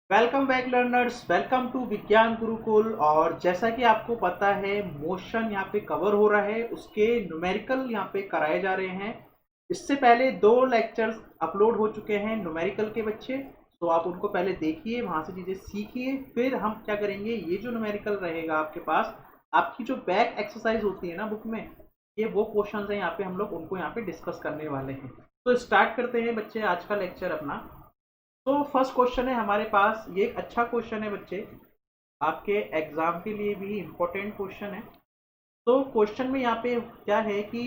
Welcome back learners, welcome to Vigyan Gurukul. और जैसा कि आपको पता है मोशन यहाँ पे कवर हो रहा है, उसके न्यूमेरिकल यहाँ पे कराए जा रहे हैं। इससे पहले 2 लेक्चर्स अपलोड हो चुके हैं न्यूमेरिकल के बच्चे, तो आप उनको पहले देखिए, वहाँ से चीज़ें सीखिए। फिर हम क्या करेंगे, ये जो न्यूमेरिकल रहेगा आपके पास, आपकी जो बैक एक्सरसाइज होती है ना बुक में, ये वो क्वेश्चन है यहाँ पे हम लोग उनको यहाँ पे डिस्कस करने वाले हैं। तो स्टार्ट करते हैं बच्चे आज का लेक्चर अपना। तो फर्स्ट क्वेश्चन है हमारे पास, ये एक अच्छा क्वेश्चन है बच्चे, आपके एग्जाम के लिए भी इम्पोर्टेंट क्वेश्चन है। तो क्वेश्चन में यहाँ पे क्या है कि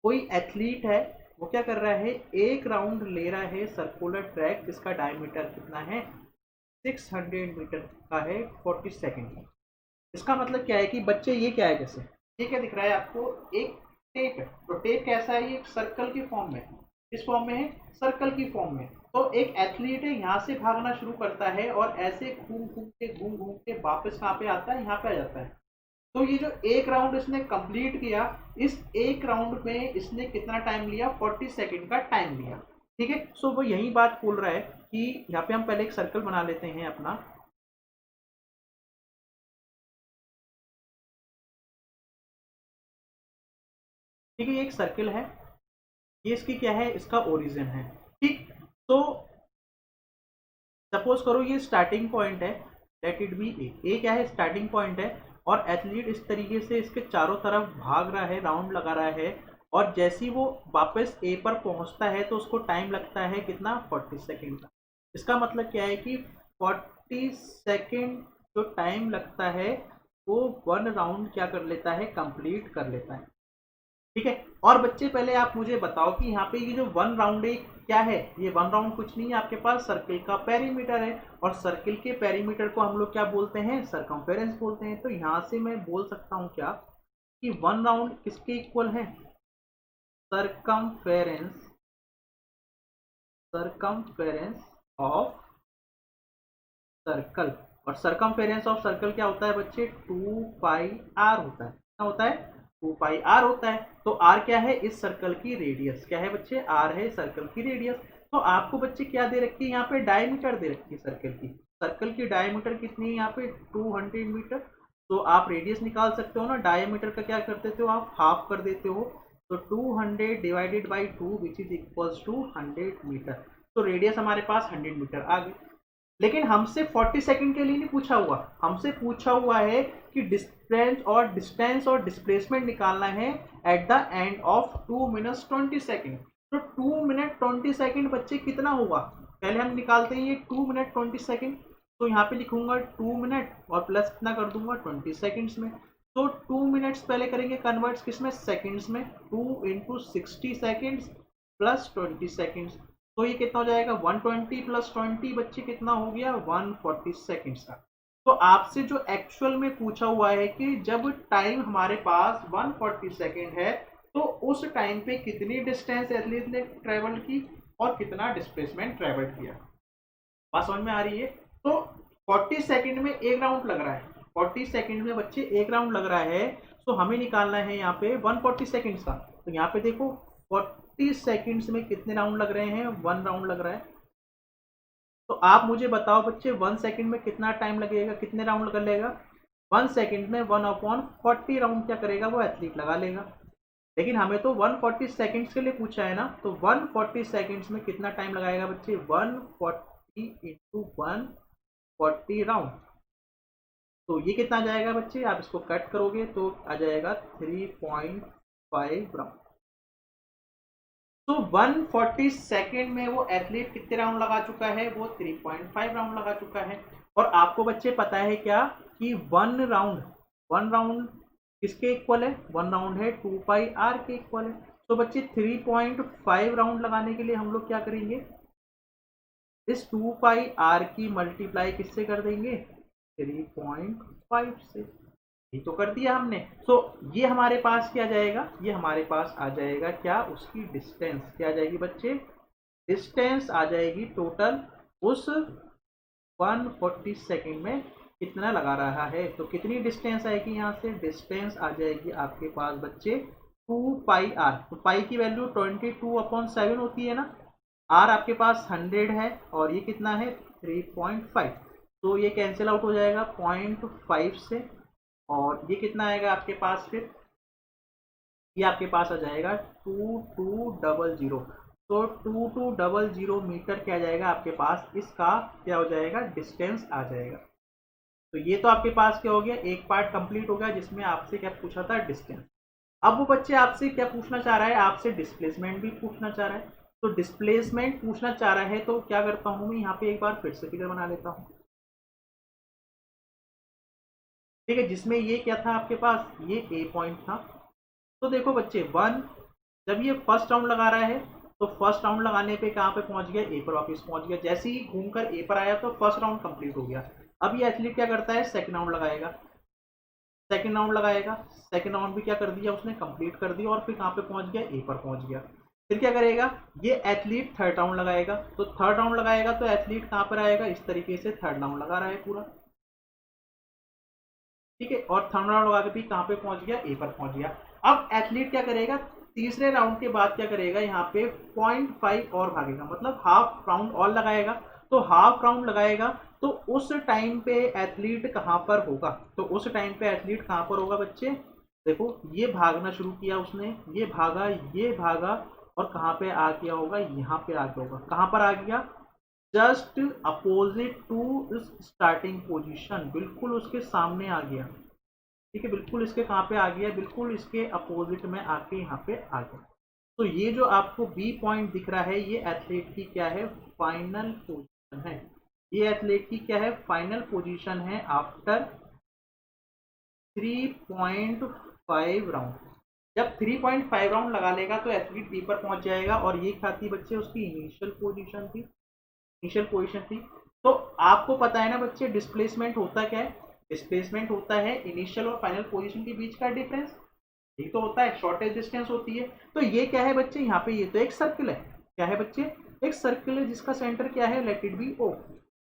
कोई एथलीट है, वो क्या कर रहा है, एक राउंड ले रहा है सर्कुलर ट्रैक जिसका डायमीटर कितना है, 600 मीटर का है 40 सेकेंड। इसका मतलब क्या है कि बच्चे ये क्या है, जैसे ये क्या दिख रहा है आपको, एक टेप है। तो टेप कैसा है, ये एक सर्कल की फॉर्म में, इस फॉर्म में है, सर्कल की फॉर्म में। तो एक एथलीट है, यहाँ से भागना शुरू करता है और ऐसे घूम घूम के वापस कहाँ पे आता है, यहाँ पे आ जाता है। तो ये जो एक राउंड इसने कंप्लीट किया, इस एक राउंड में इसने कितना टाइम लिया, 40 सेकेंड का टाइम लिया। ठीक है, सो वो यही बात बोल रहा है कि यहाँ पे हम पहले एक सर्कल बना लेते हैं अपना। ठीक है, ये एक सर्कल है, ये इसकी क्या है, इसका ओरिजिन है। ठीक, तो सपोज करो ये स्टार्टिंग पॉइंट है, लेट इट बी ए क्या है, स्टार्टिंग पॉइंट है। और एथलीट इस तरीके से इसके चारों तरफ भाग रहा है, राउंड लगा रहा है। और जैसे ही वो वापस ए पर पहुंचता है तो उसको टाइम लगता है कितना, 40 सेकेंड का। इसका मतलब क्या है कि 40 सेकेंड जो टाइम लगता है, वो 1 राउंड क्या कर लेता है, कंप्लीट कर लेता है। ठीक है, और बच्चे पहले आप मुझे बताओ कि यहाँ पे ये जो 1 राउंड है क्या है। ये 1 राउंड कुछ नहीं है, आपके पास सर्किल का पेरीमीटर है। और सर्किल के पेरीमीटर को हम लोग क्या बोलते हैं, सरकमफेरेंस बोलते हैं। तो यहाँ से मैं बोल सकता हूँ क्या, कि 1 राउंड किसके इक्वल है, सरकमफेरेंस, सरकमफेरेंस ऑफ सर्कल। और सरकमफेरेंस ऑफ सर्कल क्या होता है बच्चे, 2πr होता है। क्या होता है, 2πr होता है। तो r क्या है, इस सर्कल की रेडियस। क्या है बच्चे, r है सर्कल की रेडियस। तो आपको बच्चे क्या दे रखी है, यहाँ पे डायमीटर दे रखी है सर्कल की। सर्कल की डायमीटर कितनी है यहाँ पे, 200 मीटर। तो आप रेडियस निकाल सकते हो ना, डायमीटर का क्या कर देते हो, आप हाफ कर देते हो। तो 200 divided by 2 which is equals to 100 metre. तो रेडियस हमारे पास 100 मीटर आ गई। लेकिन हमसे 40 सेकंड के लिए नहीं पूछा हुआ, हमसे पूछा हुआ है कि डिस्टेंस और डिस्प्लेसमेंट निकालना है at the end of 2 minutes 20 second. तो 2 मिनट 20 सेकंड बच्चे कितना होगा, पहले हम निकालते हैं ये 2 मिनट 20 सेकंड। तो यहाँ पे लिखूंगा 2 मिनट और प्लस कितना कर दूंगा, 20 सेकंड्स में। तो 2 मिनट्स पहले करेंगे कन्वर्ट्स किसमें, सेकंड्स में। 2 × 60 सेकंड्स प्लस 20 सेकंड्स। तो ये कितना हो जाएगा, 120 प्लस 20 बच्चे कितना हो गया, 140 सेकेंड्स का। तो आपसे जो एक्चुअल में पूछा हुआ है कि जब टाइम हमारे पास 140 सेकेंड है, तो उस टाइम पे कितनी डिस्टेंस एथलीट ने ट्रेवल की और कितना डिस्प्लेसमेंट ट्रेवल किया। बात समझ में आ रही है। तो 40 सेकेंड में एक राउंड लग रहा है, 40 सेकेंड में बच्चे एक राउंड लग रहा है। तो हमें निकालना है यहाँ पे 140 सेकेंड्स का। तो यहाँ पे देखो 40 सेकेंड्स में कितने राउंड लग रहे हैं, 1 राउंड लग रहा है। तो आप मुझे बताओ बच्चे, 1 सेकेंड में कितना टाइम लगेगा, कितने राउंड कर लेगा। 1 सेकेंड में 1/40 राउंड क्या करेगा, वो एथलीट लगा लेगा। लेकिन हमें तो 140 सेकेंड्स के लिए पूछा है ना, तो 140 सेकेंड्स में कितना टाइम लगाएगा बच्चे, 140 इंटू 140 राउंड। तो ये कितना आ जाएगा बच्चे, आप इसको कट करोगे तो आ जाएगा 3.5 राउंड। तो 140 सेकेंड में वो एथलीट कितने राउंड लगा चुका है, वो 3.5 राउंड लगा चुका है। और आपको बच्चे पता है क्या, कि 1 राउंड किसके इक्वल है, 1 राउंड है 2πr के इक्वल है। तो बच्चे 3.5 राउंड लगाने के लिए हम लोग क्या करेंगे, इस 2πr की मल्टीप्लाई किससे कर देंगे, 3.5 से। ये तो कर दिया हमने। सो ये हमारे पास क्या जाएगा, ये हमारे पास आ जाएगा क्या, उसकी डिस्टेंस क्या आ जाएगी बच्चे, डिस्टेंस आ जाएगी टोटल, उस 140 सेकेंड में कितना लगा रहा है। तो कितनी डिस्टेंस आएगी, यहाँ से डिस्टेंस आ जाएगी आपके पास बच्चे 2πr। तो पाई की वैल्यू 22/7 होती है ना, r आपके पास 100 है और ये कितना है 3.5, तो ये कैंसिल आउट हो जाएगा 0.5 से, और ये कितना आएगा आपके पास फिर, ये आपके पास आ जाएगा 2200। तो 2200 मीटर क्या जाएगा आपके पास, इसका क्या हो जाएगा, डिस्टेंस आ जाएगा। तो ये तो आपके पास क्या हो गया, एक पार्ट कंप्लीट हो गया जिसमें आपसे क्या पूछा था, डिस्टेंस। अब वो बच्चे आपसे क्या पूछना चाह रहा है, आपसे डिस्प्लेसमेंट भी पूछना चाह रहा है। तो डिस्प्लेसमेंट पूछना चाह रहा है तो क्या करता हूँ मैं, यहाँ पे एक बार फिर से फिगर बना लेता हूँ, ठीक है, जिसमें ये क्या था आपके पास, ये ए पॉइंट था। तो देखो बच्चे, वन, जब ये फर्स्ट राउंड लगा रहा है तो फर्स्ट राउंड लगाने पे कहाँ पे पहुंच गया, ए पर वापस पहुंच गया। जैसे ही घूमकर ए पर आया तो फर्स्ट राउंड कंप्लीट हो गया। अब ये एथलीट क्या करता है, सेकंड राउंड लगाएगा, सेकंड राउंड लगाएगा, सेकंड राउंड भी क्या कर दिया उसने, कंप्लीट कर दिया, और फिर कहाँ पे पहुंच गया, ए पर पहुंच गया। फिर क्या करेगा, ये एथलीट थर्ड राउंड लगाएगा, तो थर्ड राउंड लगाएगा तो एथलीट कहाँ पर आएगा, इस तरीके से थर्ड राउंड लगा रहा है पूरा, ठीक है, और थर्ड राउंड लगा के भी कहाँ पे पहुंच गया, ए पर पहुंच गया। अब एथलीट क्या करेगा, तीसरे राउंड के बाद क्या करेगा, यहाँ पे 0.5 और भागेगा, मतलब हाफ राउंड और लगाएगा। तो हाफ राउंड लगाएगा तो उस टाइम पे एथलीट कहाँ पर होगा, तो उस टाइम पे एथलीट कहाँ पर होगा बच्चे, देखो ये भागना शुरू किया उसने, ये भागा, ये भागा, और कहाँ पे आ गया होगा, यहाँ पे आ गया होगा, कहाँ पर आ गया, just opposite to starting position, बिल्कुल उसके सामने आ गया, ठीक है, बिल्कुल इसके कहाँ पे आ गया, बिल्कुल इसके अपोजिट में आके यहाँ पे आ गया। तो ये जो आपको बी पॉइंट दिख रहा है, ये एथलीट की क्या है, फाइनल पोजीशन है, ये एथलीट की क्या है, फाइनल पोजीशन है आफ्टर 3.5 राउंड। जब 3.5 राउंड लगा लेगा तो एथलीट बी पर पहुंच जाएगा, और ये क्या थी बच्चे, उसकी इनिशियल पोजीशन थी, इनिशियल पोजीशन थी। तो आपको पता है ना बच्चे, डिस्प्लेसमेंट होता क्या है, डिस्प्लेसमेंट होता है इनिशियल और फाइनल पोजीशन के बीच का डिफरेंस, ये तो होता है, शॉर्टेज डिस्टेंस होती है। तो ये क्या है बच्चे, यहाँ पे ये तो एक सर्कल है, क्या है बच्चे, एक सर्कल है जिसका सेंटर क्या है, लेट इट बी ओ।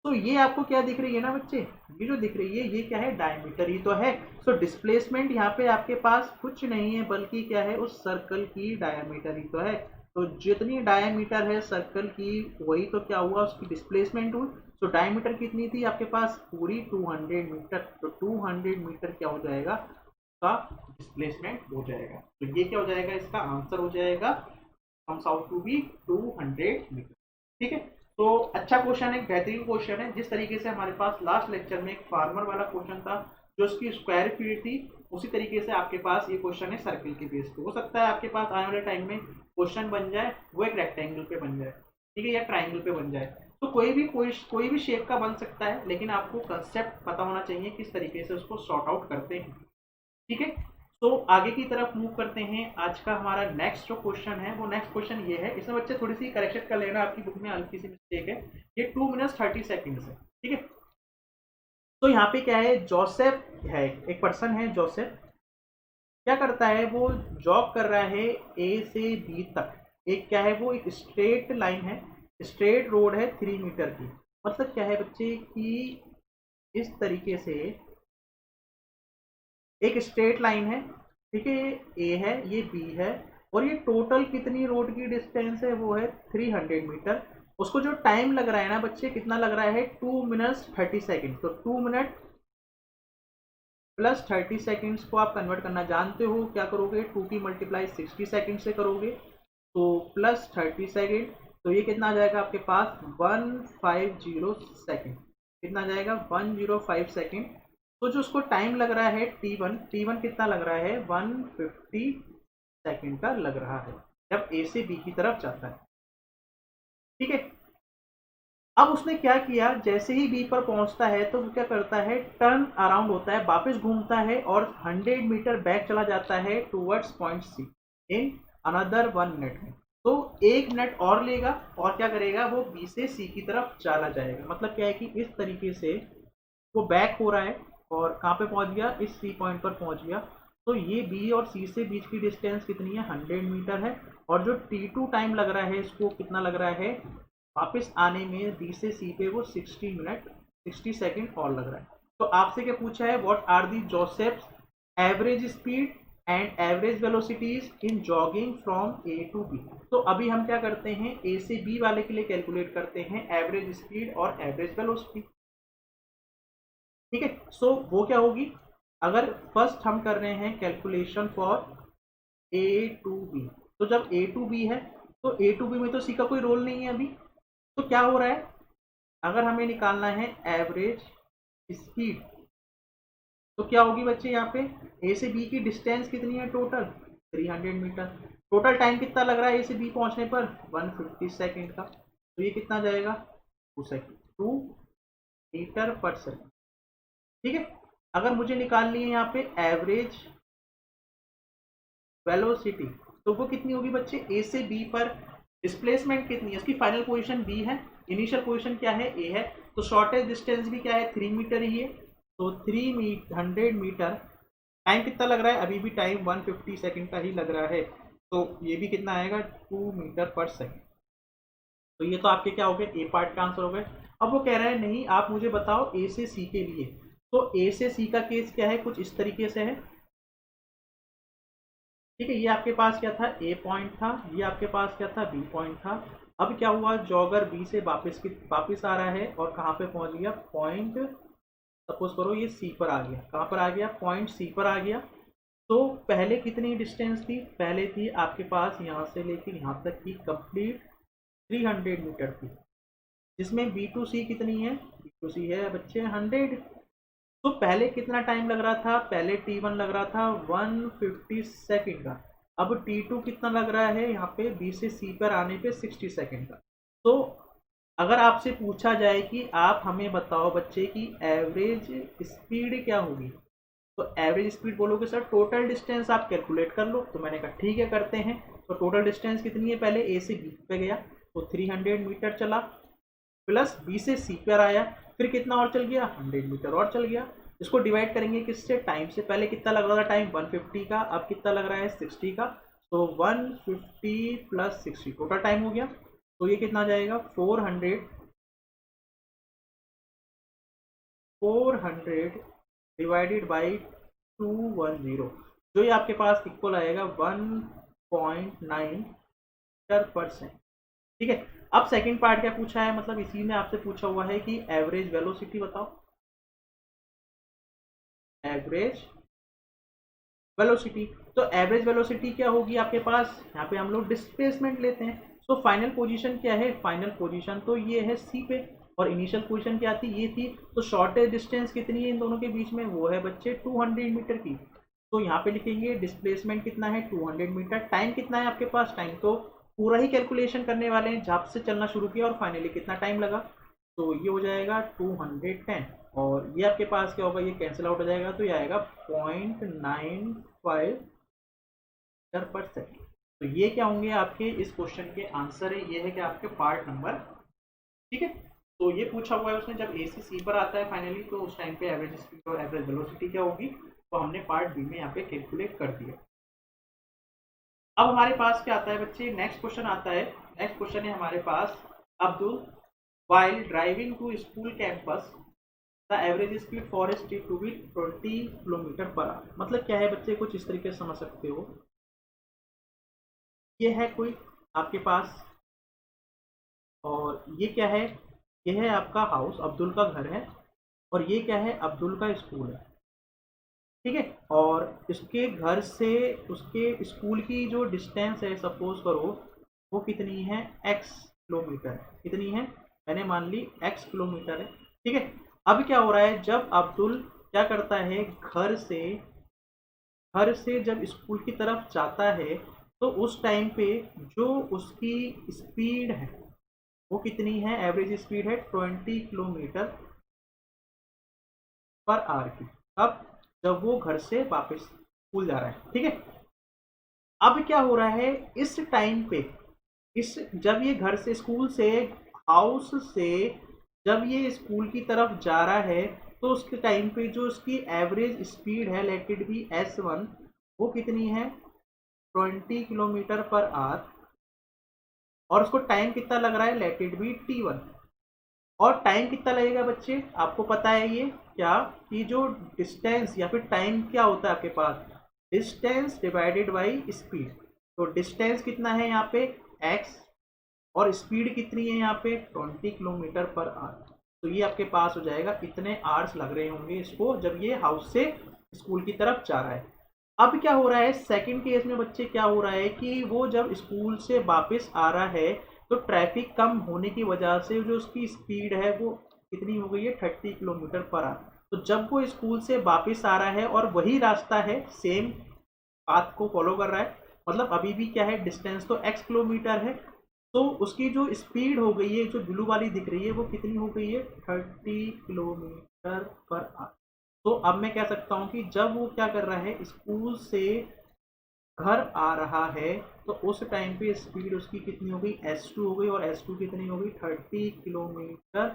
तो ये आपको क्या दिख रही है ना बच्चे, ये जो दिख रही है ये क्या है, डायमीटर ही तो है। सो डिस्प्लेसमेंट यहाँ पे आपके पास कुछ नहीं है बल्कि क्या है, उस सर्कल की डायमीटर ही तो है। तो जितनी डायमीटर है सर्कल की, वही तो क्या हुआ, उसकी डिस्प्लेसमेंट हुई। तो डायमीटर कितनी थी आपके पास, पूरी 200 मीटर। तो 200 मीटर क्या हो जाएगा, का डिस्प्लेसमेंट हो जाएगा। तो ये क्या हो जाएगा, इसका आंसर हो जाएगा, comes out to be 200 metre, ठीक है। तो अच्छा क्वेश्चन है, बेहतरीन क्वेश्चन है। जिस तरीके से हमारे पास लास्ट लेक्चर में एक फार्मर वाला क्वेश्चन था जो उसकी स्क्वायर फीट थी, उसी तरीके से आपके पास ये क्वेश्चन है सर्कल के बेस पे। हो सकता है आपके पास आने वाले टाइम में क्वेश्चन बन जाए वो एक रेक्टेंगल पे बन जाए, ठीक है, या ट्राइंगल पे बन जाए। तो कोई भी शेप का बन सकता है, लेकिन आपको कंसेप्ट पता होना चाहिए किस तरीके से उसको सॉर्ट आउट करते हैं, ठीक है। तो आगे की तरफ मूव करते हैं। आज का हमारा नेक्स्ट जो क्वेश्चन है, वो नेक्स्ट क्वेश्चन ये है, इसमें बच्चे थोड़ी सी करेक्शन कर लेना, आपकी बुक में हल्की सी मिस्टेक है, ये 2 मिनट्स 30 सेकेंड्स है, ठीक है। तो यहाँ पे क्या है, जोसेफ है, एक पर्सन है जोसेफ, क्या करता है, वो जॉब कर रहा है ए से बी तक। एक क्या है, वो एक स्ट्रेट लाइन है, स्ट्रेट रोड है 3 मीटर की। मतलब क्या है बच्चे कि इस तरीके से एक स्ट्रेट लाइन है, ठीक है, ए है, ये बी है, और ये टोटल कितनी रोड की डिस्टेंस है, वो है 300 मीटर। उसको जो टाइम लग रहा है ना बच्चे, कितना लग रहा है, 2 मिनट्स 30 सेकेंड। तो 2 मिनट प्लस 30 सेकेंड्स को आप कन्वर्ट करना जानते हो, क्या करोगे, 2 की मल्टीप्लाई 60 सेकेंड से करोगे, तो प्लस 30 सेकेंड, तो ये कितना आ जाएगा आपके पास, 150 सेकेंड। कितना आ जाएगा, 105 सेकेंड। तो जो उसको टाइम लग रहा है T1 कितना लग रहा है, 150 सेकेंड का लग रहा है, जब ए से बी की तरफ जाता है, ठीक है। अब उसने क्या किया, जैसे ही बी पर पहुंचता है तो वो क्या करता है, टर्न अराउंड होता है, वापस घूमता है और 100 मीटर बैक चला जाता है towards point C in another 1 minute में। तो 1 मिनट और लेगा और क्या करेगा, वो बी से सी की तरफ चला जाएगा। मतलब क्या है कि इस तरीके से वो बैक हो रहा है और कहाँ पे पहुंच गया, इस सी पॉइंट पर पहुंच गया। तो ये बी और सी से बीच की डिस्टेंस कितनी है, 100 मीटर है। और जो T2 टाइम लग रहा है, इसको कितना लग रहा है वापस आने में, बी से सी पे वो 60 मिनट 60 सेकेंड और लग रहा है। तो आपसे क्या पूछा है, what are the Joseph's average speed and average velocities in jogging from A to B. तो अभी हम क्या करते हैं, ए से बी वाले के लिए कैलकुलेट करते हैं एवरेज स्पीड और एवरेज वेलोसिटी। ठीक है, सो वो क्या होगी, अगर फर्स्ट हम कर रहे हैं calculation for A to B, तो जब ए टू बी है तो ए टू बी में तो सी का कोई रोल नहीं है अभी, तो क्या हो रहा है, अगर हमें निकालना है एवरेज स्पीड तो क्या होगी बच्चे, यहाँ पे ए से बी की डिस्टेंस कितनी है, टोटल 300 मीटर। टोटल टाइम कितना लग रहा है ए से बी पहुंचने पर, 150 सेकेंड का। तो ये कितना जाएगा, 2 मीटर पर सेकेंड। ठीक है, अगर मुझे निकालनी है यहाँ पे एवरेज वेलोसिटी तो वो कितनी होगी बच्चे, ए से बी पर डिस्प्लेसमेंट कितनी है, उसकी फाइनल पोजीशन बी है, इनिशियल पोजीशन क्या है, ए है, तो शॉर्टेज डिस्टेंस भी क्या है, 3 मीटर ही है। तो 300 मीटर, टाइम कितना लग रहा है, अभी भी टाइम 150 सेकेंड का ही लग रहा है, तो ये भी कितना आएगा, 2 मीटर पर सेकेंड। तो ये तो आपके क्या हो गए, ए पार्ट का आंसर हो गए। अब वो कह रहा है नहीं आप मुझे बताओ ए से सी के लिए, तो ए से सी का केस क्या है, कुछ इस तरीके से है। ठीक है, ये आपके पास क्या था, ए पॉइंट था, ये आपके पास क्या था, बी पॉइंट था। अब क्या हुआ, जॉगर बी से वापस आ रहा है और कहाँ पे पहुंच गया, पॉइंट, सपोज करो ये सी पर आ गया, कहाँ पर आ गया, पॉइंट सी पर आ गया। तो पहले कितनी डिस्टेंस थी, पहले थी आपके पास यहाँ से लेकर यहाँ तक की कंप्लीट 300 मीटर थी, जिसमें बी टू सी कितनी है, बी टू सी है बच्चे 100। तो पहले कितना टाइम लग रहा था, पहले T1 लग रहा था 150 सेकेंड का, अब T2 कितना लग रहा है यहाँ पे, B से C पर आने पे 60 सेकेंड का। तो अगर आपसे पूछा जाए कि आप हमें बताओ बच्चे की एवरेज स्पीड क्या होगी, तो एवरेज स्पीड बोलोगे सर टोटल डिस्टेंस आप कैलकुलेट कर लो, तो मैंने कहा ठीक है करते हैं। तो टोटल डिस्टेंस कितनी है, पहले A से B पे गया तो 300 मीटर चला, प्लस B से C पर आया, फिर कितना और चल गया, 100 मीटर और चल गया। इसको डिवाइड करेंगे किससे, टाइम से, पहले कितना लग रहा था टाइम 150 का, अब कितना लग रहा है 60 का, तो 150 प्लस 60 टोटल टाइम हो गया। तो ये कितना जाएगा, 400 डिवाइडेड बाई 210, जो ये आपके पास इक्वल आएगा 1.9 मीटर/सेकेंड। ठीक है, अब सेकंड पार्ट क्या पूछा है, मतलब इसी में आपसे पूछा हुआ है कि एवरेज वेलोसिटी बताओ, एवरेज वेलोसिटी। तो एवरेज वेलोसिटी क्या होगी आपके पास, यहाँ पे हम लोग डिस्प्लेसमेंट लेते हैं। तो फाइनल पोजीशन क्या है, फाइनल पोजीशन तो ये है सी पे, और इनिशियल पोजीशन क्या थी, ये थी। तो शॉर्टेज डिस्टेंस कितनी है इन दोनों के बीच में, वो है बच्चे 200 मीटर की। तो यहाँ पे लिखेंगे डिस्प्लेसमेंट कितना है, 200 मीटर। टाइम कितना है आपके पास, टाइम तो पूरा ही कैलकुलेशन करने वाले हैं, जहाँ से चलना शुरू किया और फाइनली कितना टाइम लगा, तो ये हो जाएगा 210, और ये आपके पास क्या होगा, ये कैंसिल आउट हो जाएगा, तो ये आएगा 0.95 मीटर/सेकेंड। तो ये क्या होंगे आपके इस क्वेश्चन के आंसर है, ये है कि आपके पार्ट नंबर। ठीक है, तो ये पूछा हुआ है उसने, जब ए से सी पर आता है फाइनली, तो उस टाइम पे एवरेज स्पीड और एवरेज वेलोसिटी क्या होगी, तो हमने पार्ट बी में यहाँ पे कैलकुलेट कर दिया। अब हमारे पास क्या आता है बच्चे, नेक्स्ट क्वेश्चन आता है। नेक्स्ट क्वेश्चन है हमारे पास, Abdul while driving to school campus the average speed for a street to be 20 km/h। मतलब क्या है बच्चे, कुछ इस तरीके से समझ सकते हो, ये है कोई आपके पास, और ये क्या है, ये है आपका हाउस, अब्दुल का घर है, और ये क्या है, अब्दुल का स्कूल है। ठीक है, और इसके घर से उसके स्कूल की जो डिस्टेंस है, सपोज करो वो कितनी है, x किलोमीटर, कितनी है, मैंने मान ली x किलोमीटर है। ठीक है, अब क्या हो रहा है, जब अब्दुल क्या करता है, घर से जब स्कूल की तरफ जाता है, तो उस टाइम पे जो उसकी स्पीड है वो कितनी है, एवरेज स्पीड है 20 km/h की। अब जब वो घर से वापस स्कूल जा रहा है, ठीक है, अब क्या हो रहा है इस टाइम पे, जब ये घर से, स्कूल से, हाउस से जब ये स्कूल की तरफ जा रहा है, तो उसके टाइम पे जो उसकी एवरेज स्पीड है, लेट इट बी S1, वो कितनी है, 20 km/h, और उसको टाइम कितना लग रहा है, लेट इट बी T1। और टाइम कितना लगेगा बच्चे, आपको पता है ये क्या, कि जो डिस्टेंस या फिर टाइम क्या होता है आपके पास, डिस्टेंस डिवाइडेड बाई स्पीड। तो डिस्टेंस कितना है यहाँ पे x और स्पीड कितनी है यहाँ पे 20 किलोमीटर पर आवर। तो ये आपके पास हो जाएगा, इतने आवर्स लग रहे होंगे इसको जब ये हाउस से स्कूल की तरफ जा रहा है। अब क्या हो रहा है सेकंड केस में बच्चे, क्या हो रहा है कि वो जब स्कूल से वापस आ रहा है तो ट्रैफिक कम होने की वजह से जो उसकी स्पीड है वो कितनी हो गई है 30 किलोमीटर पर आवर। तो जब वो स्कूल से वापस आ रहा है और वही रास्ता है, सेम पाथ को फॉलो कर रहा है, मतलब अभी भी क्या है डिस्टेंस तो x किलोमीटर है, तो उसकी जो स्पीड हो गई है जो ब्लू वाली दिख रही है वो कितनी हो गई है 30 किलोमीटर पर आवर। तो अब मैं कह सकता हूँ कि जब वो क्या कर रहा है स्कूल से घर आ रहा है तो उस टाइम पे स्पीड उसकी कितनी हो गई s2 हो गई, और s2 कितनी हो गई 30 किलोमीटर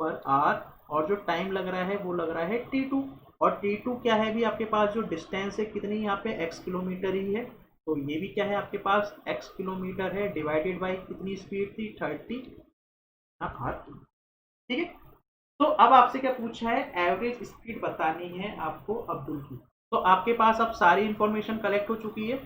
पर आवर, और जो टाइम लग रहा है वो लग रहा है t2। और t2 क्या है भी आपके पास जो डिस्टेंस है कितनी यहाँ पे x किलोमीटर ही है, तो ये भी क्या है आपके पास x किलोमीटर है डिवाइडेड बाई कितनी स्पीड थी 30 आवर। ठीक है, तो अब आपसे क्या पूछा है एवरेज स्पीड बतानी है आपको अब्दुल की। तो आपके पास अब सारी इंफॉर्मेशन कलेक्ट हो चुकी है,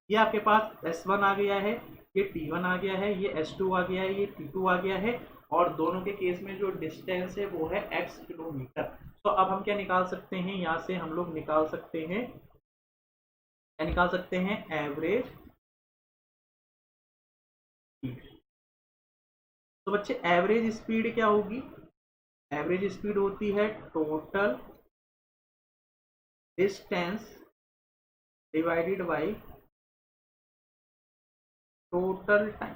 ये आपके पास S1 आ गया है, ये T1 आ गया है, ये S2 आ गया है, ये T2 आ गया है, और दोनों के केस में जो डिस्टेंस है वो है x किलोमीटर। तो अब हम क्या निकाल सकते हैं, यहाँ से हम लोग निकाल सकते हैं, क्या निकाल सकते हैं एवरेज स्पीड। तो बच्चे एवरेज स्पीड क्या होगी, एवरेज स्पीड होती है total distance divided by total time.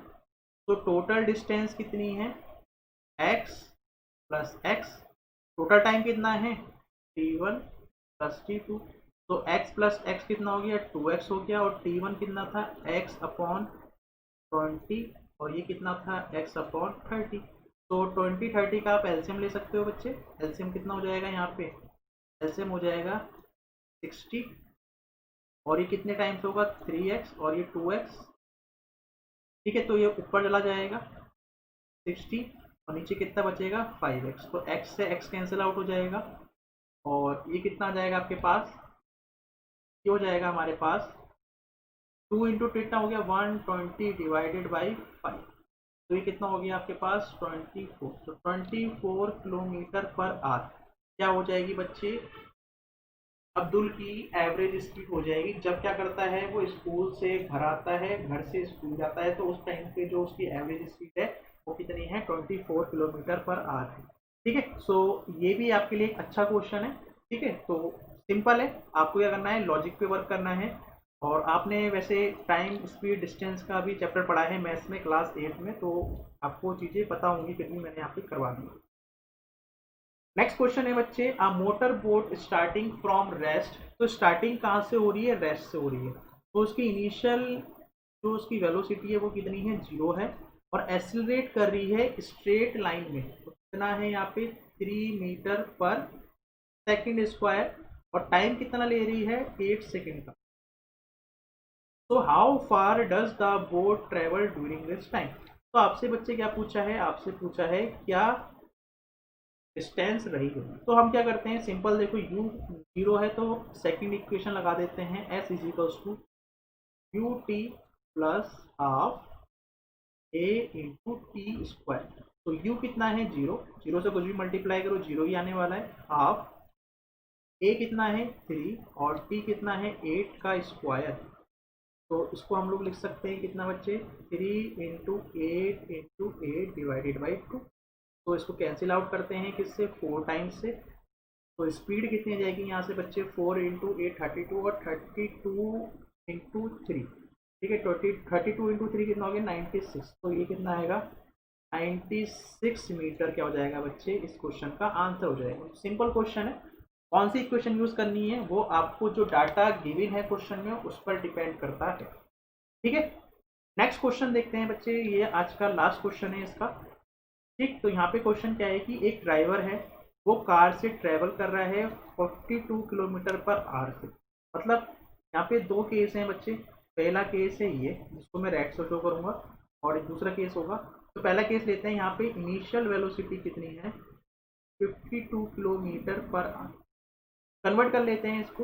तो टोटल डिस्टेंस कितनी है x plus x, total time कितना है t1 प्लस t2। तो x प्लस x कितना हो गया 2x हो गया, और t1 कितना था x अपॉन 20, और ये कितना था x अपॉन 30। तो 20-30 का आप एलसीएम ले सकते हो बच्चे, एलसीएम कितना हो जाएगा यहाँ पे, एलसीएम हो जाएगा 60, और ये कितने टाइम्स होगा 3x और ये 2x। ठीक है, तो ये ऊपर चला जाएगा 60 और नीचे कितना बचेगा 5x, तो x से x कैंसिल आउट हो जाएगा, और ये कितना आ जाएगा आपके पास, ये हो जाएगा हमारे पास 2 इंटू कितना हो गया 120 डिवाइडेड बाई 5, तो ये कितना हो गया आपके पास 24। तो 24 किलोमीटर पर आवर क्या हो जाएगी बच्चे अब्दुल की एवरेज स्पीड हो जाएगी, जब क्या करता है वो स्कूल से घर आता है, घर से स्कूल जाता है, तो उस टाइम पे जो उसकी एवरेज स्पीड है वो कितनी है 24 किलोमीटर पर आवर है। ठीक है, सो ये भी आपके लिए एक अच्छा क्वेश्चन है। ठीक है, तो सिंपल है, आपको क्या करना है लॉजिक पे वर्क करना है, और आपने वैसे टाइम स्पीड डिस्टेंस का भी चैप्टर पढ़ा है मैथ्स में क्लास 8 में, तो आपको चीज़ें पता होंगी कितनी मैंने यहाँ पे करवा दी। नेक्स्ट क्वेश्चन है बच्चे, a motor boat starting from rest. तो स्टार्टिंग कहाँ से हो रही है, रेस्ट से हो रही है, तो उसकी इनिशियल जो उसकी वेलोसिटी है वो कितनी है 0 है, और एक्सीलरेट कर रही है स्ट्रेट लाइन में, तो कितना है यहाँ पे 3 मीटर पर सेकंड स्क्वायर, और टाइम कितना ले रही है 8 सेकंड का। तो how far does the boat travel during this time. तो आपसे बच्चे क्या पूछा है, आपसे पूछा है क्या डिस्टेंस रही होगी। तो हम क्या करते हैं सिंपल, देखो u 0 है तो सेकंड इक्वेशन लगा देते हैं s is equals to U T plus half a into T square. तो u कितना है 0, 0 से कुछ भी मल्टीप्लाई करो 0 ही आने वाला है, हाफ a कितना है 3 और t कितना है 8 का स्क्वायर। तो इसको हम लोग लिख सकते हैं कितना बच्चे 3 इंटू 8 इंटू 8 डिवाइडेड बाई 2। तो इसको कैंसिल आउट करते हैं किससे 4 टाइम्स से, तो स्पीड कितनी जाएगी यहाँ से बच्चे 4 इंटू 8 32, और 32 इंटू 3, ठीक है 32 इंटू 3 कितना हो गया 96। तो ये कितना आएगा 96 मीटर क्या हो जाएगा बच्चे, इस क्वेश्चन का आंसर हो जाएगा। सिंपल क्वेश्चन है, कौन सी इक्वेशन यूज करनी है वो आपको जो डाटा गिवन है क्वेश्चन में उस पर डिपेंड करता है। ठीक है, नेक्स्ट क्वेश्चन देखते हैं बच्चे, ये आज का लास्ट क्वेश्चन है इसका। ठीक, तो यहाँ पे क्वेश्चन क्या है कि एक ड्राइवर है वो कार से ट्रेवल कर रहा है 42 किलोमीटर पर आवर से। मतलब यहाँ पे दो केस हैं बच्चे, पहला केस है ये जिसको मैं रेड से शो करूँगा, और एक दूसरा केस होगा। तो पहला केस लेते हैं, यहाँ पे इनिशियल वेलोसिटी कितनी है 52 किलोमीटर पर आवर, कन्वर्ट कर लेते हैं इसको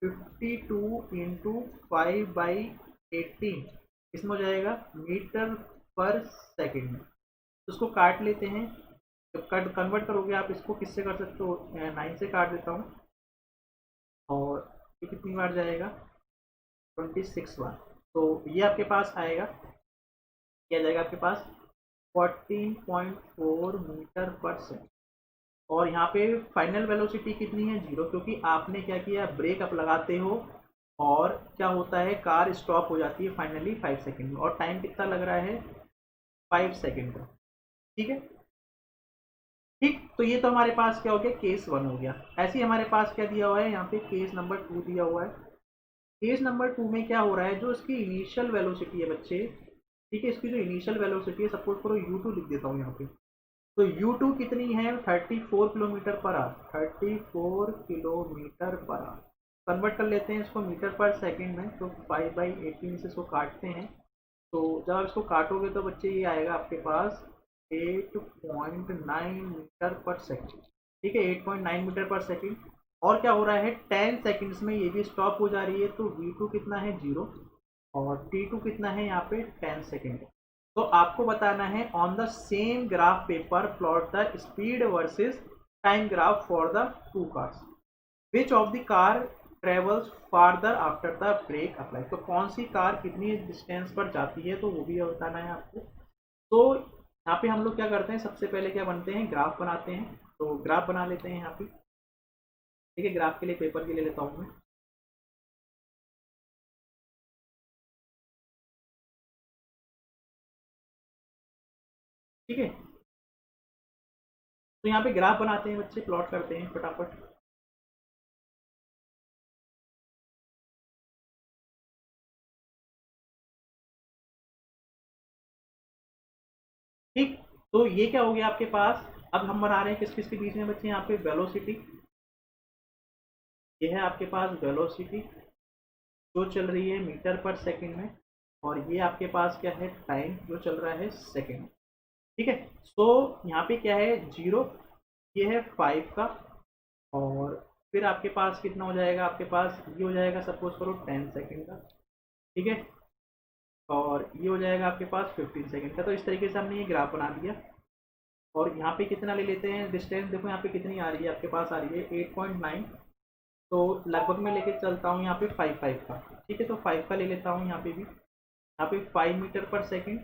52 इंटू 5/18 इसमें हो जाएगा मीटर पर सेकेंड में। तो उसको काट लेते हैं। जब कन्वर्ट करोगे आप इसको किससे कर सकते हो, 9 से काट देता हूँ, और ये कितनी बार जाएगा, 26 बार। तो ये आपके पास आएगा, क्या जाएगा आपके पास, 14.4 मीटर पर सेकेंड। और यहाँ पे फाइनल वेलोसिटी कितनी है, 0, क्योंकि आपने क्या किया, ब्रेक अप लगाते हो और क्या होता है, कार स्टॉप हो जाती है फाइनली 5 सेकेंड में, और टाइम कितना लग रहा है, 5 सेकेंड का। ठीक है, ठीक। तो ये तो हमारे पास क्या हो गया, केस 1 हो गया। ऐसे ही हमारे पास क्या दिया हुआ है, यहाँ पे केस नंबर 2 दिया हुआ है। केस नंबर 2 में क्या हो रहा है, जो इसकी इनिशियल वेलोसिटी है बच्चे, ठीक है, इसकी जो इनिशियल वेलोसिटी है, सपोज करो u2 लिख देता हूँ यहाँ पे। तो U2 कितनी है, 34 kilometre per hour, 34 kilometre per hour. Convert कर लेते हैं इसको मीटर पर सेकंड में, तो 5/18 से इसको काटते हैं। तो जब आप इसको काटोगे तो बच्चे ये आएगा आपके पास 8.9 मीटर पर सेकंड। ठीक है, 8.9 मीटर पर सेकंड। और क्या हो रहा है, 10 सेकंड्स में ये भी स्टॉप हो जा रही है, तो V2 कितना है, 0, और T2 कितना है यहाँ पे, 10 सेकंड। तो आपको बताना है, on the same graph paper plot the speed versus time graph for the two cars, which of the car travels farther after the break apply. तो कौन सी कार कितनी डिस्टेंस पर जाती है, तो वो भी बताना है आपको। तो यहाँ पे हम लोग क्या करते हैं, सबसे पहले क्या बनते हैं, ग्राफ बनाते हैं। तो ग्राफ बना लेते हैं यहाँ पे। ठीक है, ग्राफ के लिए पेपर भी ले लेता हूँ मैं। ठीक है, तो यहाँ पे ग्राफ बनाते हैं बच्चे, प्लॉट करते हैं फटाफट। ठीक, तो ये क्या हो गया आपके पास। अब हम बना रहे हैं किस किस के बीच में बच्चे, यहाँ पे वेलोसिटी, ये है आपके पास वेलोसिटी जो चल रही है मीटर पर सेकंड में, और ये आपके पास क्या है, टाइम जो चल रहा है सेकंड। ठीक है, तो यहाँ पे क्या है, 0, ये है 5 का, और फिर आपके पास कितना हो जाएगा, आपके पास ये हो जाएगा सपोज करो 10 सेकंड का। ठीक है, और ये हो जाएगा आपके पास 15 सेकंड का। तो इस तरीके से हमने ये ग्राफ बना दिया। और यहाँ पे कितना ले लेते हैं डिस्टेंस, देखो यहाँ पे कितनी आ रही है, आपके पास आ रही है 8.9। तो लगभग मैं लेके चलता हूँ यहाँ पे 5 का। ठीक है, तो 5 का ले लेता हूँ यहाँ पे भी, यहाँ पे 5 मीटर पर सेकंड।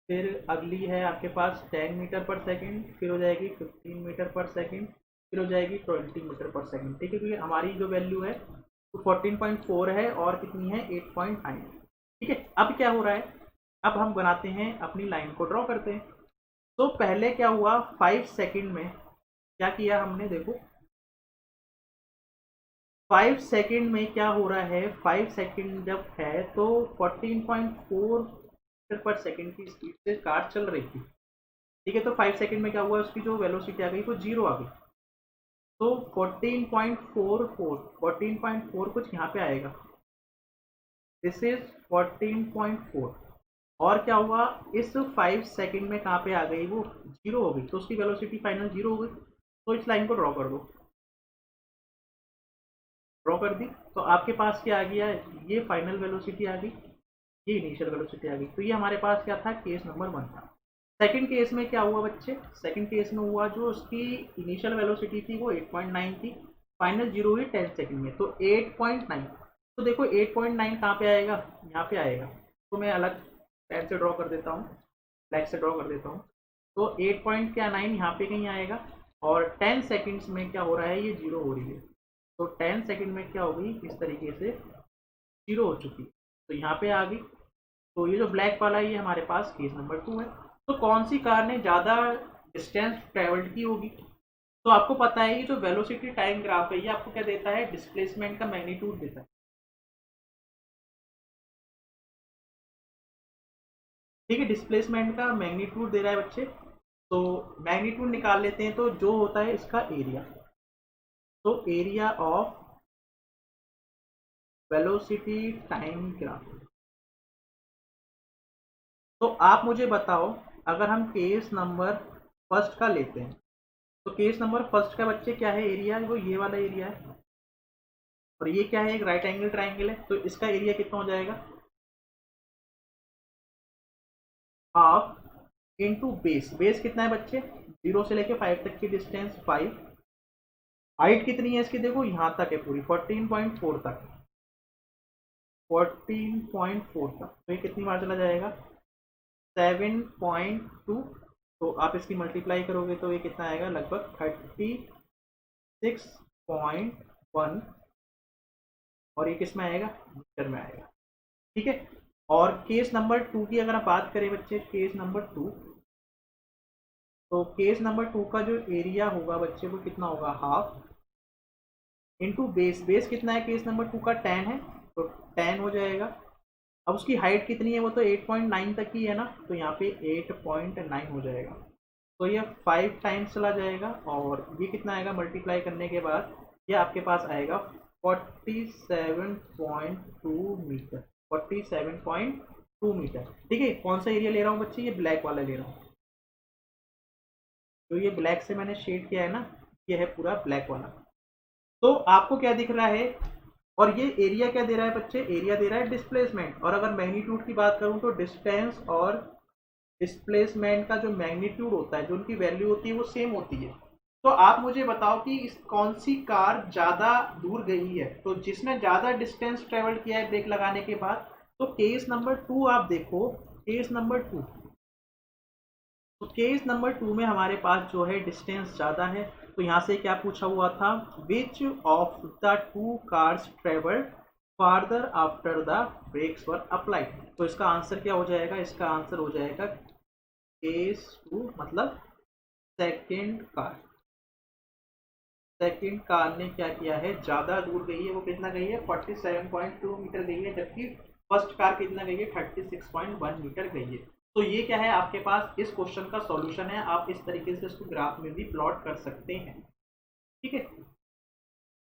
फिर अगली है आपके पास 10 मीटर पर सेकंड, फिर हो जाएगी 15 मीटर पर सेकंड, फिर हो जाएगी 20 मीटर पर सेकंड। ठीक है, क्योंकि हमारी जो वैल्यू है वो 14.4 है, और कितनी है, 8.9। ठीक है, अब क्या हो रहा है, अब हम बनाते हैं अपनी लाइन को, ड्रॉ करते हैं। तो पहले क्या हुआ, 5 सेकंड में क्या किया हमने, देखो 5 सेकंड में क्या हो रहा है, 5 सेकंड जब है तो 14.4 मीटर पर सेकंड की स्पीड से कार चल रही थी। ठीक है, तो 5 सेकंड में क्या हुआ, उसकी जो वेलोसिटी आ गई वो 0 आ गई। तो 14.4 कुछ यहाँ पे आएगा, दिस इज 14.4। और क्या हुआ, इस 5 सेकंड में कहाँ पे आ गई, वो 0 हो गई, तो उसकी वेलोसिटी फाइनल 0 हो गई। तो इस लाइन को ड्रॉ कर दो, ड्रॉ कर दी। तो आपके पास क्या आ गया, ये फाइनल वेलोसिटी आ गई, ये इनिशियल वेलोसिटी आ गई। तो ये हमारे पास क्या था, केस नंबर 1 था। सेकंड केस में क्या हुआ बच्चे, सेकंड केस में हुआ, जो उसकी इनिशियल वेलोसिटी थी वो 8.9 थी, फाइनल 0 हुई 10 सेकंड में, तो 8.9। तो देखो 8.9 कहाँ पे आएगा, यहाँ पे आएगा। तो मैं अलग पेन से ड्रॉ कर देता हूँ, ब्लैक से ड्रॉ कर देता हूँ। तो 8.9 यहाँ पे कहीं आएगा, और 10 सेकंड्स में क्या हो रहा है, ये 0 हो रही है। तो 10 सेकंड में क्या होगी, इस तरीके से 0 हो चुकी है, तो यहाँ पे आ गई। तो ये जो ब्लैक वाला है, ये हमारे पास केस नंबर 2 है। तो कौन सी कार ने ज़्यादा डिस्टेंस ट्रेवल्ड की होगी, तो आपको पता है ये जो वेलोसिटी टाइम ग्राफ है, ये आपको क्या देता है, डिस्प्लेसमेंट का मैग्नीट्यूड देता है। ठीक है, डिस्प्लेसमेंट का मैग्नीट्यूड दे रहा है बच्चे। तो मैग्नीट्यूड निकाल लेते हैं, तो जो होता है इसका एरिया, तो area of velocity time graph. तो आप मुझे बताओ, अगर हम केस नंबर फर्स्ट का लेते हैं, तो केस नंबर फर्स्ट का बच्चे क्या है, एरिया है वो ये वाला एरिया है, और ये क्या है, एक राइट एंगल ट्राइंगल है, तो इसका एरिया कितना हो जाएगा, हाफ इंटू बेस। बेस कितना है बच्चे, 0 से लेके 5 तक की डिस्टेंस 5। हाइट कितनी है इसकी, देखो यहाँ तक है पूरी 14.4 तक, 14.4 तक। तो ये कितनी बार चला जाएगा, 7.2। तो आप इसकी मल्टीप्लाई करोगे तो ये कितना आएगा, लगभग 36.1। और ये किस में आएगा, मीटर में आएगा। ठीक है। और केस नंबर 2 की अगर आप बात करें बच्चे, केस नंबर 2, तो केस नंबर 2 का जो एरिया होगा बच्चे वो कितना होगा, हाफ इंटू बेस। बेस कितना है केस नंबर 2 का, 10 है, तो 10 हो जाएगा। अब उसकी हाइट कितनी है, वो तो 8.9 तक ही है ना, तो यहाँ पे 8.9 हो जाएगा। तो ये 5 टाइम्स चला जाएगा, और ये कितना आएगा मल्टीप्लाई करने के बाद, ये आपके पास आएगा 47.2 मीटर, 47.2 मीटर। ठीक है। कौन सा एरिया ले रहा हूँ बच्चे, ये ब्लैक वाला ले रहा हूँ, तो ये ब्लैक से मैंने शेड किया है ना, ये है पूरा ब्लैक वाला। तो आपको क्या दिख रहा है, और ये एरिया क्या दे रहा है बच्चे, एरिया दे रहा है डिस्प्लेसमेंट। और अगर मैग्नीट्यूड की बात करूं तो डिस्टेंस और डिस्प्लेसमेंट का जो मैग्नीट्यूड होता है, जो उनकी वैल्यू होती है वो सेम होती है। तो आप मुझे बताओ कि इस कौन सी कार ज़्यादा दूर गई है, तो जिसने ज़्यादा डिस्टेंस ट्रेवल किया है ब्रेक लगाने के बाद। तो केस नंबर 2 आप देखो, केस नंबर 2, तो केस नंबर 2 में हमारे पास जो है डिस्टेंस ज़्यादा है। तो यहाँ से क्या पूछा हुआ था, which of the 2 cars travelled farther after the brakes were applied. तो इसका आंसर क्या हो जाएगा, इसका आंसर हो जाएगा केस 2, मतलब सेकेंड कार। सेकेंड कार ने क्या किया है, ज़्यादा दूर गई है। वो कितना गई है, 47.2 मीटर गई है, जबकि फर्स्ट कार कितना गई है, 36.1 मीटर गई है। तो ये क्या है, आपके पास इस क्वेश्चन का सॉल्यूशन है। आप इस तरीके से इसको ग्राफ में भी प्लॉट कर सकते हैं। ठीक है।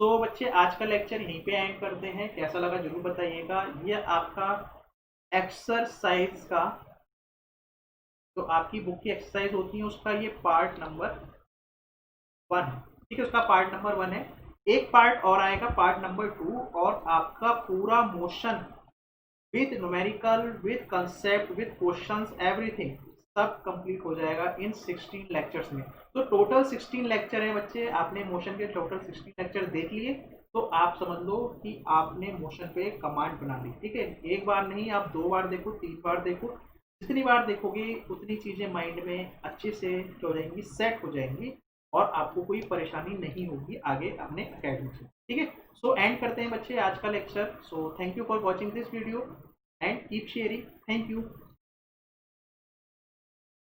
तो बच्चे आज का लेक्चर यहीं पे एंड करते हैं। कैसा लगा जरूर बताइएगा। ये आपका एक्सरसाइज का, तो आपकी बुक की एक्सरसाइज होती है उसका ये पार्ट नंबर 1 है। ठीक है, उसका पार्ट नंबर 1 है। एक पार्ट और आएगा, पार्ट नंबर 2, और आपका पूरा motion with numerical, with concept, with questions, everything सब कंप्लीट हो जाएगा इन 16 लेक्चर्स में। तो टोटल 16 लेक्चर है बच्चे। आपने मोशन के टोटल 16 लेक्चर देख लिए, तो आप समझ लो कि आपने मोशन पे कमांड बना ली। ठीक है। एक बार नहीं, आप 2 बार देखो, 3 बार देखो, जितनी बार देखोगे उतनी चीज़ें माइंड में अच्छे से हो जाएंगी, सेट हो जाएंगी, और आपको कोई परेशानी नहीं होगी आगे अपने अकेडमी से। ठीक है। सो एंड करते हैं बच्चे आज का lecture. So thank you for watching this video and keep sharing. Thank you.